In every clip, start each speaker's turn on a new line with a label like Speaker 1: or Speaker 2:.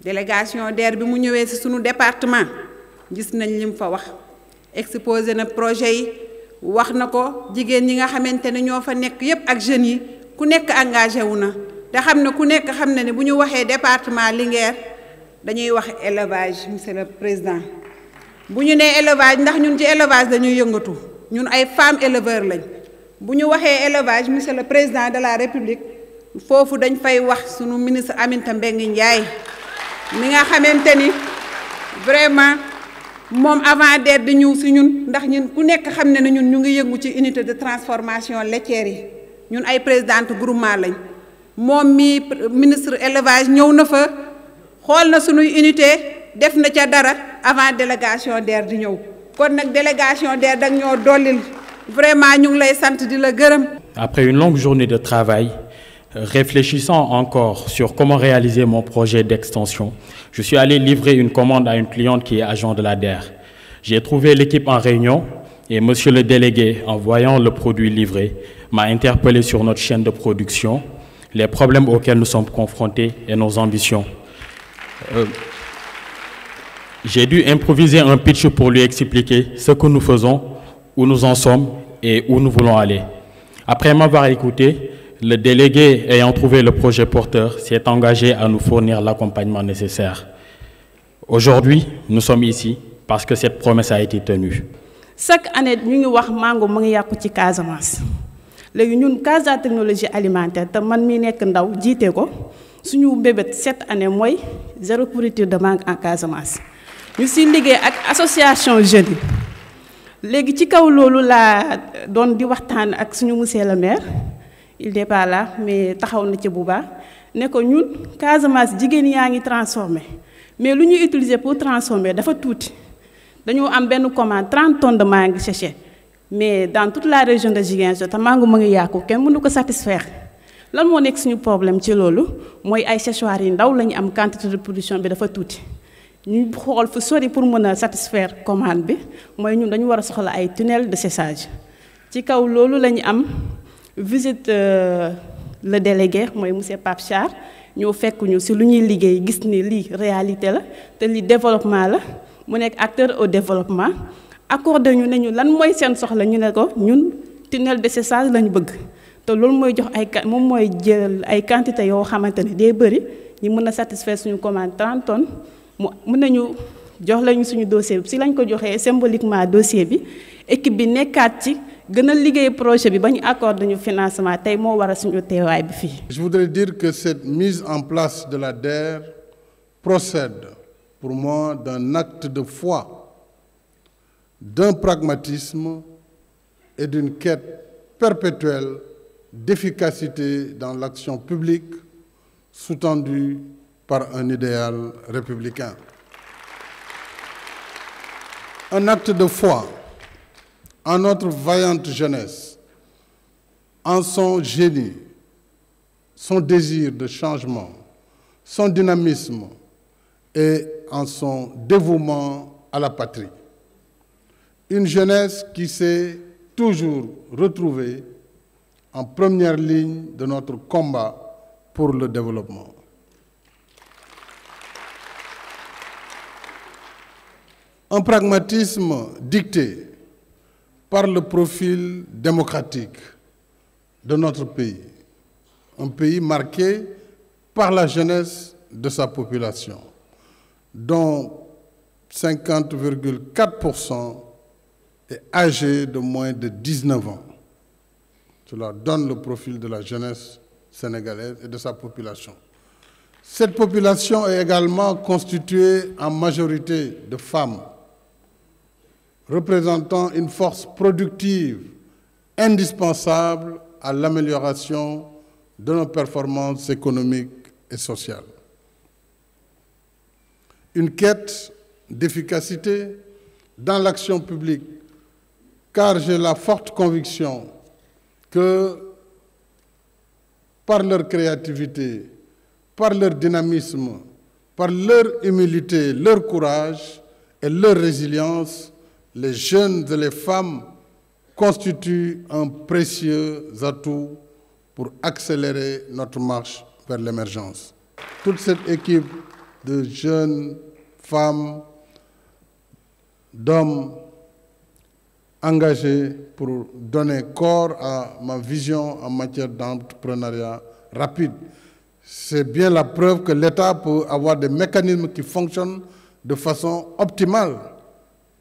Speaker 1: délégation DER bi mu ñëwee ci sunu département gis nañ lim fa wax exposé na projet yi wax na ko jigéen ñi nga xamante ne ñoo fa nekk yépp ak jeunes yi ku nekk engagé wu na te xam ne ku nekk xam na ne bu ñu waxee département Linguère dañuy wax élevage monsieur le président bu ñu nee élevage ndax ñun ci élevage dañuy yëngatu ñun ay femmes éleveurs lañ bu ñu waxee élevage monsieur le président de la république foofu dañ fay wax sunu ministre Aminata Mbengue Ndiaye mi nga xamante ni vraiment moom avant DER di ñëw si ñun ndax ñun ku nekk xam ne ñun ñu ngi yëngu ci unité de transformation laitière yi ñun ay présidente groupement lañ moom mi ministre élevage ñëw na fa xool na sunuy unité def na ca dara avant délégation DER di ñëw kon nag délégation DER dag ñoo dollil vraiment ñu ngi lay sant di la gërëm.
Speaker 2: Après une longue journée de travail, réfléchissant encore sur comment réaliser mon projet d'extension, je suis allé livrer une commande à une cliente qui est agent de la DER. J'ai trouvé l'équipe en réunion et monsieur le délégué, en voyant le produit livré, m'a interpellé sur notre chaîne de production, les problèmes auxquels nous sommes confrontés et nos ambitions. J'ai dû improviser un pitch pour lui expliquer ce que nous faisons, où nous en sommes et où nous voulons aller. Après m'avoir écouté, le délégué ayant trouvé le projet porteur s'est engagé à nous fournir l'accompagnement nécessaire. Aujourd'hui, nous sommes ici parce que cette promesse a été tenue.
Speaker 3: Chaque année, nous avons mango mangi yaku ci Casamance. Légui ñun Casa technologie alimentaire te man mi nek ndaw jité ko suñu bébét cette année moy zéro pourriture de mangue en Casamance. Ñu ci liggé ak association jeunes. Légui ci kaw lolu la doon di waxtaan ak suñu monsieur le maire. Il n'est pas là mais taxaw na ci bu baax ne ko ñun Casamance jigéen yaa ngi transformé mais lu ñuy utiliser pour transformer dafa tuuti dañoo am benn commande 30 tonnes de mangue séché mais dans toute la région de Ziguinchor te mangue mu ngi yàqu kenn mënu ko satisfaire lan moo nekk suñu problème ci loolu mooy ay séchoirs yi ndaw la ñu am quantité de production bi dafa tuuti ñu xool fu sori pour mën a satisfaire commande bi mooy ñun dañu war a soxla ay tunnel de séchage ci kaw loolu la ñu am. Visite le délégué mooy monsieur Pape Char ñoo fekk ñu ci lu ñuy liggéey gis ni lii réalité la te lii développement la mu nekk acteur au développement accordé ñu ne ñu lan mooy seen soxla ñu ne ko ñun tunnel de séchage lañu bëgg te loolu mooy jox ay moom mooy jël ay quantité yoo xamante ne day bëri ñu mën a satisfaire suñu commande 30 tonnes mu mën nañu jox lañu suñu dossier bi si lañ ko joxee symboliquement dossier bi équipe bi nekkaat ci gën a liggéey projet bi ba ñu accordé ñu financement tey moo waral suñu teewaay bi fii.
Speaker 4: Je voudrais dire que cette mise en place de la DER procède pour moi d'un acte de foi, d'un pragmatisme et d'une quête perpétuelle d'efficacité dans l'action publique sous-tendue par un idéal républicain. Un acte de foi en notre vaillante jeunesse, en son génie, son désir de changement, son dynamisme et en son dévouement à la patrie. Une jeunesse qui s'est toujours retrouvée en première ligne de notre combat pour le développement. Un pragmatisme dicté par le profil démocratique de notre pays, un pays marqué par la jeunesse de sa population, dont 50,4% est âgé de moins de 19 ans. Cela donne le profil de la jeunesse sénégalaise et de sa population. Cette population est également constituée en majorité de femmes, représentant une force productive indispensable à l'amélioration de nos performances économiques et sociales. Une quête d'efficacité dans l'action publique, car j'ai la forte conviction que par leur créativité, par leur dynamisme, par leur humilité, leur courage et leur résilience, les jeunes et les femmes constituent un précieux atout pour accélérer notre marche vers l'émergence. Toute cette équipe de jeunes femmes, d'hommes engagés pour donner corps à ma vision en matière d'entrepreneuriat rapide. C'est bien la preuve que l'État peut avoir des mécanismes qui fonctionnent de façon optimale.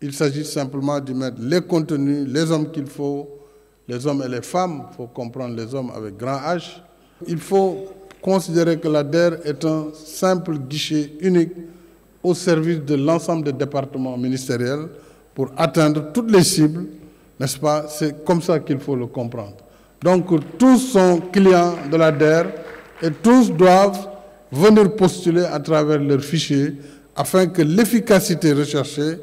Speaker 4: Il s'agit simplement d'y mettre les contenus, les hommes qu'il faut, les hommes et les femmes, il faut comprendre les hommes avec grand H. Il faut considérer que la DER est un simple guichet unique au service de l'ensemble des départements ministériels pour atteindre toutes les cibles, n'est-ce pas? C'est comme ça qu'il faut le comprendre. Donc tous sont clients de la DER et tous doivent venir postuler à travers leur fichier afin que l'efficacité recherchée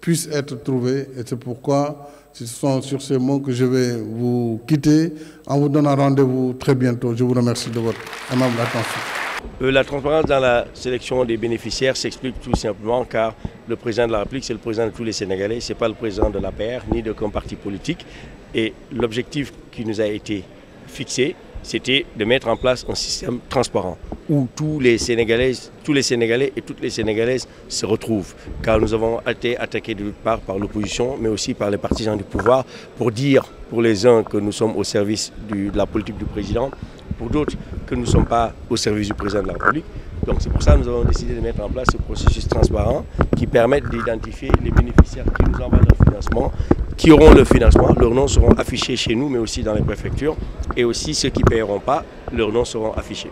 Speaker 4: puisse être trouvée. Et c'est pourquoi ce sont sur ces mots que je vais vous quitter en vous donnant rendez-vous très bientôt. Je vous remercie de votre aimable attention.
Speaker 5: La transparence dans la sélection des bénéficiaires s'explique tout simplement car le président de la République, c'est le président de tous les Sénégalais, ce n'est pas le président de l'APR ni d'aucun parti politique. Et l'objectif qui nous a été fixé, c'était de mettre en place un système transparent où tous les Sénégalais et toutes les Sénégalaises se retrouvent. Car nous avons été attaqués de toute part par l'opposition, mais aussi par les partisans du pouvoir, pour dire pour les uns que nous sommes au service de la politique du président, pour d'autres que nous ne sommes pas au service du président de la République. Donc c'est pour ça que nous avons décidé de mettre en place ce processus transparent qui permet d'identifier les bénéficiaires qui nous envoient leur financement, qui auront le financement, leurs noms seront affichés chez nous, mais aussi dans les préfectures, et aussi ceux qui ne paieront pas, leurs noms seront affichés.